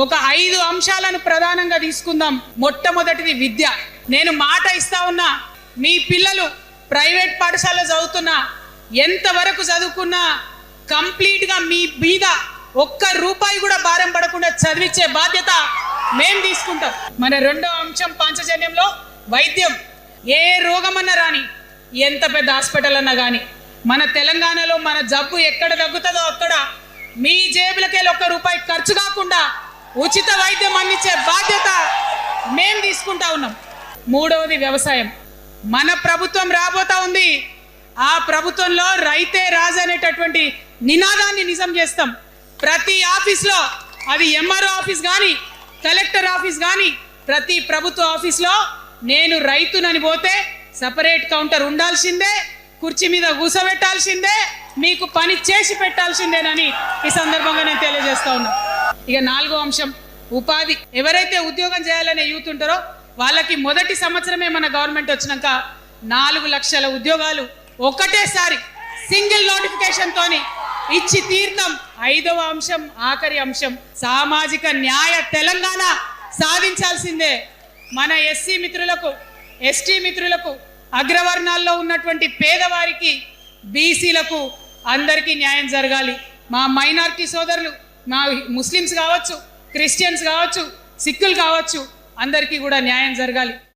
ఒక 5 అంశాలను ప్రధానంగా తీసుకుందాం. మొట్టమొదటిది విద్య. నేను మాట ఇస్తా ఉన్నా, మీ పిల్లలు ప్రైవేట్ పాఠశాలలో చదువుతున్నా, ఎంతవరకు చదువుకున్నా కంప్లీట్గా మీ మీద ఒక్క రూపాయి కూడా భారం పడకుండా చదివించే బాధ్యత మేం తీసుకుంటాం. మన రెండో అంశం పాంచజన్యంలో వైద్యం. ఏ రోగమన్నా రాని, ఎంత పెద్ద హాస్పిటల్ అన్నా కానీ, మన తెలంగాణలో మన జబ్బు ఎక్కడ తగ్గుతుందో అక్కడ మీ జేబులకెళ్ళి ఒక్క రూపాయి ఖర్చు కాకుండా ఉచిత వైద్యం అందించే బాధ్యత మేం తీసుకుంటా ఉన్నాం. మూడవది వ్యవసాయం. మన ప్రభుత్వం రాబోతా ఉంది. ఆ ప్రభుత్వంలో రైతే రాజు అనేటటువంటి నినాదాన్ని నిజం చేస్తాం. ప్రతి ఆఫీస్లో, అది ఎంఆర్ఓ ఆఫీస్ కానీ, కలెక్టర్ ఆఫీస్ కానీ, ప్రతి ప్రభుత్వ ఆఫీస్లో నేను రైతునని పోతే సపరేట్ కౌంటర్ ఉండాల్సిందే, కుర్చీ మీద కూసబెట్టాల్సిందే, మీకు పని చేసి పెట్టాల్సిందేనని ఈ సందర్భంగా నేను తెలియజేస్తా ఉన్నా. ఇక నాలుగో అంశం ఉపాధి. ఎవరైతే ఉద్యోగం చేయాలనే యూత్ ఉంటారో వాళ్ళకి మొదటి సంవత్సరమే మన గవర్నమెంట్ వచ్చినాక 4 లక్షల ఉద్యోగాలు ఒకటేసారి సింగిల్ నోటిఫికేషన్ తోని ఇచ్చి తీర్థం. 5వ అంశం, ఆఖరి అంశం, సామాజిక న్యాయ తెలంగాణ సాధించాల్సిందే. మన ఎస్సీ మిత్రులకు, ఎస్టీ మిత్రులకు, అగ్రవర్ణాల్లో ఉన్నటువంటి పేదవారికి, బీసీలకు అందరికీ న్యాయం జరగాలి. మా మైనారిటీ సోదరులు, మా ముస్లిమ్స్ కావచ్చు, క్రిస్టియన్స్ కావచ్చు, సిక్కులు కావచ్చు, అందరికీ కూడా న్యాయం జరగాలి.